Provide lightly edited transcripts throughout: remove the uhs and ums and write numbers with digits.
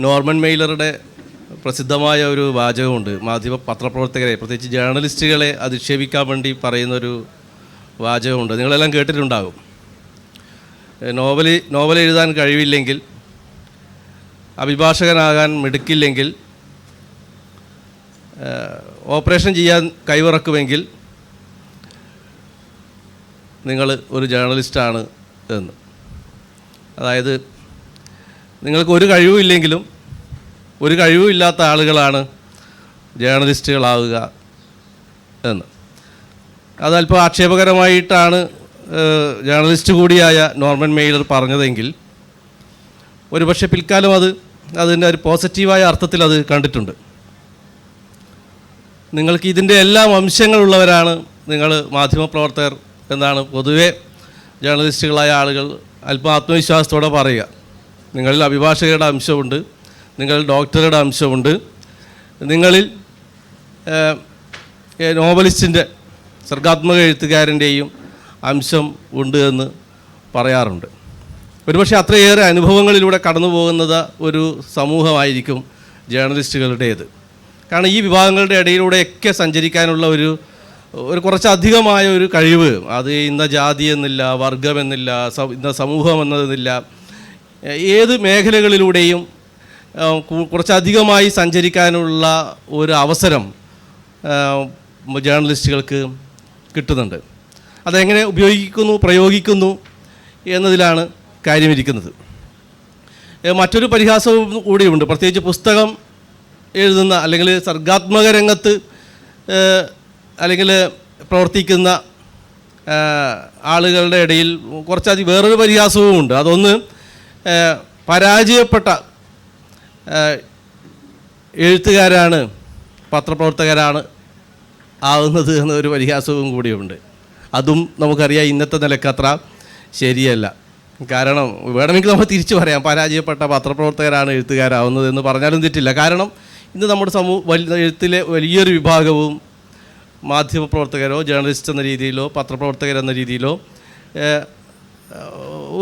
Norman മെയിലറുടെ പ്രസിദ്ധമായ ഒരു വാചകമുണ്ട്. പത്രപ്രവർത്തകരെ, പ്രത്യേകിച്ച് ജേർണലിസ്റ്റുകളെ അധിക്ഷേപിക്കാൻ വേണ്ടി പറയുന്നൊരു വാചകമുണ്ട്. നിങ്ങളെല്ലാം കേട്ടിട്ടുണ്ടാകും. നോവൽ എഴുതാൻ കഴിവില്ലെങ്കിൽ, അഭിഭാഷകനാകാൻ മിടുക്കില്ലെങ്കിൽ, ഓപ്പറേഷൻ ചെയ്യാൻ കൈവിറക്കുമെങ്കിൽ നിങ്ങൾ ഒരു ജേർണലിസ്റ്റാണ് എന്ന്. അതായത് നിങ്ങൾക്ക് ഒരു കഴിവുമില്ലെങ്കിലും ഒരു കഴിവുമില്ലാത്ത ആളുകളാണ് ജേർണലിസ്റ്റുകളാവുക എന്ന്. അതല്പം ആക്ഷേപകരമായിട്ടാണ് ജേർണലിസ്റ്റ് കൂടിയായ നോർമൻ മെയിലർ പറഞ്ഞതെങ്കിൽ ഒരുപക്ഷെ പിൽക്കാലം അതിൻ്റെ ഒരു പോസിറ്റീവായ അർത്ഥത്തിൽ അത് കണ്ടിട്ടുണ്ട്. നിങ്ങൾക്ക് ഇതിൻ്റെ എല്ലാം അംശങ്ങളുള്ളവരാണ് നിങ്ങൾ മാധ്യമപ്രവർത്തകർ എന്നാണ് പൊതുവെ ജേർണലിസ്റ്റുകളായ ആളുകൾ അല്പം ആത്മവിശ്വാസത്തോടെ പറയുക. നിങ്ങളിൽ അഭിഭാഷകരുടെ അംശമുണ്ട്, നിങ്ങളിൽ ഡോക്ടറുടെ അംശമുണ്ട്, നിങ്ങളിൽ നോവലിസ്റ്റിൻ്റെ, സർഗാത്മക എഴുത്തുകാരൻ്റെയും അംശം ഉണ്ട് എന്ന് പറയാറുണ്ട്. ഒരുപക്ഷെ അത്രയേറെ അനുഭവങ്ങളിലൂടെ കടന്നു പോകുന്നത് ഒരു സമൂഹമായിരിക്കും ജേർണലിസ്റ്റുകളുടേത്. കാരണം ഈ വിഭാഗങ്ങളുടെ ഇടയിലൂടെയൊക്കെ സഞ്ചരിക്കാനുള്ള ഒരു കുറച്ചധികമായ ഒരു കഴിവ്, അത് ഇന്ന ജാതി എന്നില്ല, വർഗമെന്നില്ല, ഇന്ന സമൂഹം എന്നതെന്നില്ല, ഏത് മേഖലകളിലൂടെയും കുറച്ചധികമായി സഞ്ചരിക്കാനുള്ള ഒരു അവസരം ജേർണലിസ്റ്റുകൾക്ക് കിട്ടുന്നുണ്ട്. അതെങ്ങനെ പ്രയോഗിക്കുന്നു എന്നതിലാണ് കാര്യമിരിക്കുന്നത്. മറ്റൊരു പരിഹാസവും കൂടിയുണ്ട്. പ്രത്യേകിച്ച് പുസ്തകം എഴുതുന്ന അല്ലെങ്കിൽ സർഗാത്മക രംഗത്ത് അല്ലെങ്കിൽ പ്രവർത്തിക്കുന്ന ആളുകളുടെ ഇടയിൽ കുറച്ചധികം വേറൊരു പരിഹാസവും ഉണ്ട്. അതൊന്ന് പരാജയപ്പെട്ട എഴുത്തുകാരാണ് പത്രപ്രവർത്തകരാണ് ആവുന്നത് എന്നൊരു പരിഹാസവും കൂടിയുണ്ട്. അതും നമുക്കറിയാം ഇന്നത്തെ നിലക്കത്ര ശരിയല്ല. കാരണം വേണമെങ്കിൽ നമ്മൾ തിരിച്ചു പറയാം, പരാജയപ്പെട്ട പത്രപ്രവർത്തകരാണ് എഴുത്തുകാരാവുന്നത് എന്ന് പറഞ്ഞാലും തെറ്റില്ല. കാരണം ഇന്ന് നമ്മുടെ എഴുത്തിലെ വലിയൊരു വിഭാഗവും മാധ്യമപ്രവർത്തകരോ ജേർണലിസ്റ്റ് എന്ന രീതിയിലോ പത്രപ്രവർത്തകരെന്ന രീതിയിലോ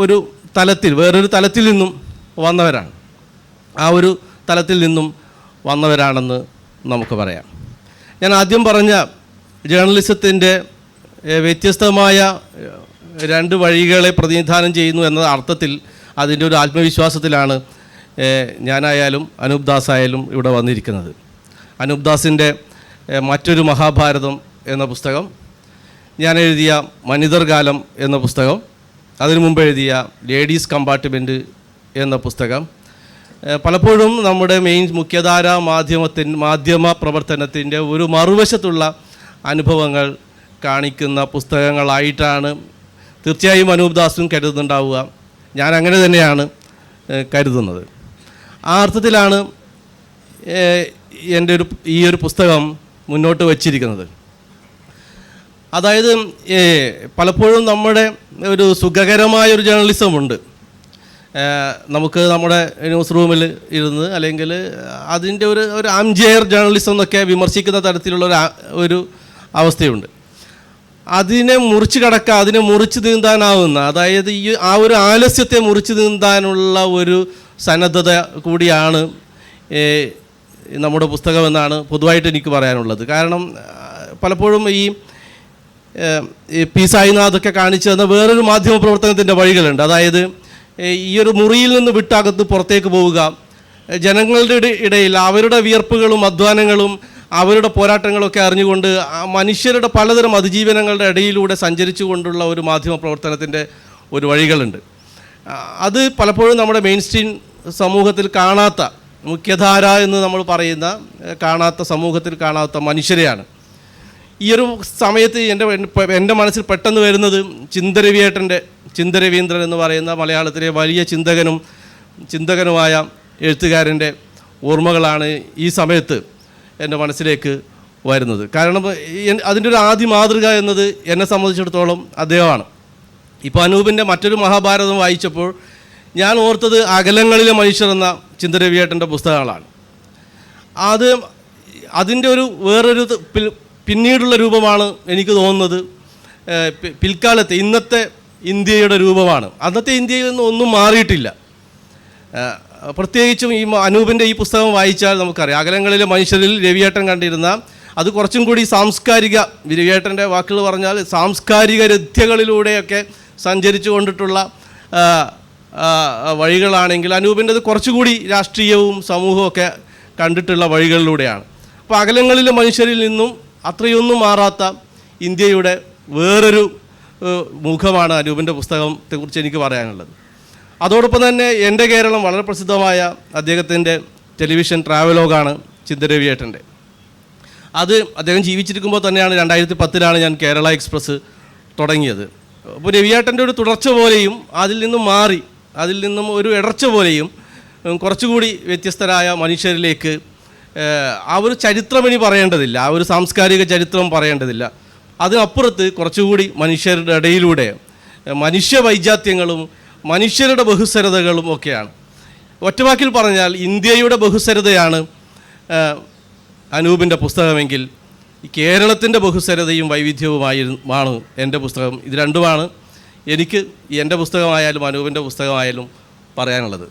ഒരു തലത്തിൽ, വേറൊരു തലത്തിൽ നിന്നും വന്നവരാണ്. ആ ഒരു തലത്തിൽ നിന്നും വന്നവരാണെന്ന് നമുക്ക് പറയാം. ഞാൻ ആദ്യം പറഞ്ഞ ജേർണലിസത്തിൻ്റെ വ്യത്യസ്തമായ രണ്ട് വഴികളെ പ്രതിനിധാനം ചെയ്യുന്നു എന്ന അർത്ഥത്തിൽ അതിൻ്റെ ഒരു ആത്മവിശ്വാസത്തിലാണ് ഞാനായാലും അനൂപ് ദാസായാലും ഇവിടെ വന്നിരിക്കുന്നത്. അനൂപ് ദാസിൻ്റെ മറ്റൊരു മഹാഭാരതം എന്ന പുസ്തകം, ഞാൻ എഴുതിയ മനിതർകാലം എന്ന പുസ്തകം, അതിനു മുമ്പ് എഴുതിയ ലേഡീസ് കമ്പാർട്ട്മെൻറ്റ് എന്ന പുസ്തകം പലപ്പോഴും നമ്മുടെ മുഖ്യധാര മാധ്യമ പ്രവർത്തനത്തിൻ്റെ ഒരു മറുവശത്തുള്ള അനുഭവങ്ങൾ കാണിക്കുന്ന പുസ്തകങ്ങളായിട്ടാണ് തീർച്ചയായും അനൂപ് ദാസും കരുതുന്നുണ്ടാവുക. ഞാൻ അങ്ങനെ തന്നെയാണ് കരുതുന്നത്. ആ അർത്ഥത്തിലാണ് എൻ്റെ ഈ ഒരു പുസ്തകം മുന്നോട്ട് വച്ചിരിക്കുന്നത്. അതായത് പലപ്പോഴും നമ്മുടെ ഒരു സുഖകരമായൊരു ജേർണലിസമുണ്ട്. നമുക്ക് നമ്മുടെ ന്യൂസ് റൂമിൽ ഇരുന്ന് അല്ലെങ്കിൽ അതിൻ്റെ ഒരു ആംചെയർ ജേർണലിസം എന്നൊക്കെ വിമർശിക്കുന്ന തരത്തിലുള്ള ഒരു അവസ്ഥയുണ്ട്. അതിനെ മുറിച്ച് കടക്കുക, അതിനെ മുറിച്ച് നീന്താനാവുന്ന, അതായത് ആ ഒരു ആലസ്യത്തെ മുറിച്ച് നീന്താനുള്ള ഒരു സന്നദ്ധത കൂടിയാണ് നമ്മുടെ പുസ്തകമെന്നാണ് പൊതുവായിട്ട് എനിക്ക് പറയാനുള്ളത്. കാരണം പലപ്പോഴും ഈ പി സായിനാഥൊക്കെ കാണിച്ചു തന്ന വേറൊരു മാധ്യമ പ്രവർത്തനത്തിൻ്റെ വഴികളുണ്ട്. അതായത് ഈ ഒരു മുറിയിൽ നിന്ന് വിട്ടകത്ത് പുറത്തേക്ക് പോവുക, ജനങ്ങളുടെ ഇടയിൽ അവരുടെ വിയർപ്പുകളും അധ്വാനങ്ങളും അവരുടെ പോരാട്ടങ്ങളൊക്കെ അറിഞ്ഞുകൊണ്ട് മനുഷ്യരുടെ പലതരം അതിജീവനങ്ങളുടെ ഇടയിലൂടെ സഞ്ചരിച്ചു കൊണ്ടുള്ള ഒരു മാധ്യമ പ്രവർത്തനത്തിൻ്റെ ഒരു വഴികളുണ്ട്. അത് പലപ്പോഴും നമ്മുടെ മെയിൻ സ്ട്രീം സമൂഹത്തിൽ കാണാത്ത, മുഖ്യധാര എന്ന് നമ്മൾ പറയുന്ന കാണാത്ത, സമൂഹത്തിൽ കാണാത്ത മനുഷ്യരെയാണ്. ഈ ഒരു സമയത്ത് എൻ്റെ മനസ്സിൽ പെട്ടെന്ന് വരുന്നത് ചിന്തരവീന്ദ്രൻ എന്ന് പറയുന്ന മലയാളത്തിലെ വലിയ ചിന്തകനുമായ എഴുത്തുകാരൻ്റെ ഓർമ്മകളാണ് ഈ സമയത്ത് എൻ്റെ മനസ്സിലേക്ക് വരുന്നത്. കാരണം അതിൻ്റെ ഒരു ആദ്യ മാതൃക എന്നത് എന്നെ സംബന്ധിച്ചിടത്തോളം അദ്ദേഹമാണ്. ഇപ്പോൾ അനൂപിൻ്റെ മറ്റൊരു മഹാഭാരതം വായിച്ചപ്പോൾ ഞാൻ ഓർത്തത് അകലങ്ങളിലെ മനുഷ്യർ എന്ന ചിന്തരവിയേട്ടൻ്റെ പുസ്തകങ്ങളാണ്. അതിൻ്റെ വേറൊരു പിന്നീടുള്ള രൂപമാണ് എനിക്ക് തോന്നുന്നത്. പിൽക്കാലത്തെ ഇന്നത്തെ ഇന്ത്യയുടെ രൂപമാണ്. അന്നത്തെ ഇന്ത്യയിൽ നിന്ന് ഒന്നും മാറിയിട്ടില്ല. പ്രത്യേകിച്ചും ഈ അനൂപിൻ്റെ ഈ പുസ്തകം വായിച്ചാൽ നമുക്കറിയാം, അകലങ്ങളിലെ മനുഷ്യരിൽ രവിയേട്ടൻ കണ്ടിരുന്ന അത് കുറച്ചും കൂടി സാംസ്കാരിക, രവിയേട്ടൻ്റെ വാക്കുകൾ പറഞ്ഞാൽ സാംസ്കാരിക രഥ്യകളിലൂടെയൊക്കെ സഞ്ചരിച്ചു കൊണ്ടിട്ടുള്ള വഴികളാണെങ്കിൽ അനൂപിൻ്റെത് കുറച്ചുകൂടി രാഷ്ട്രീയവും സമൂഹവും ഒക്കെ കണ്ടിട്ടുള്ള വഴികളിലൂടെയാണ്. അപ്പോൾ അകലങ്ങളിലെ മനുഷ്യരിൽ നിന്നും അത്രയൊന്നും മാറാത്ത ഇന്ത്യയുടെ വേറൊരു മുഖമാണ് അനൂപിൻ്റെ പുസ്തകത്തെക്കുറിച്ച് എനിക്ക് പറയാനുള്ളത്. അതോടൊപ്പം തന്നെ എൻ്റെ കേരളം വളരെ പ്രസിദ്ധമായ അദ്ദേഹത്തിൻ്റെ ടെലിവിഷൻ ട്രാവലോഗാണ് ചിന്തരവിയേട്ടൻ്റെ. അത് അദ്ദേഹം ജീവിച്ചിരിക്കുമ്പോൾ തന്നെയാണ് 2010 ഞാൻ കേരള എക്സ്പ്രസ് തുടങ്ങിയത്. അപ്പോൾ രവിയേട്ടൻ്റെ ഒരു തുടർച്ച പോലെയും അതിൽ നിന്നും മാറി, അതിൽ നിന്നും ഒരു ഇടർച്ച പോലെയും കുറച്ചുകൂടി വ്യത്യസ്തരായ മനുഷ്യരിലേക്ക് ആ ഒരു ചരിത്രം ഇനി പറയേണ്ടതില്ല, ആ ഒരു സാംസ്കാരിക ചരിത്രം പറയേണ്ടതില്ല, അതിനപ്പുറത്ത് കുറച്ചുകൂടി മനുഷ്യരുടെ ഇടയിലൂടെ മനുഷ്യ വൈജാത്യങ്ങളും മനുഷ്യരുടെ ബഹുസ്വരതകളും ഒക്കെയാണ്. ഒറ്റവാക്കിൽ പറഞ്ഞാൽ ഇന്ത്യയുടെ ബഹുസ്വരതയാണ് അനൂപിൻ്റെ പുസ്തകമെങ്കിൽ കേരളത്തിൻ്റെ ബഹുസ്വരതയും വൈവിധ്യവുമാണ് എൻ്റെ പുസ്തകം. ഇത് രണ്ടുമാണ് എനിക്ക് എൻ്റെ പുസ്തകമായാലും അനൂപിൻ്റെ പുസ്തകമായാലും പറയാനുള്ളത്.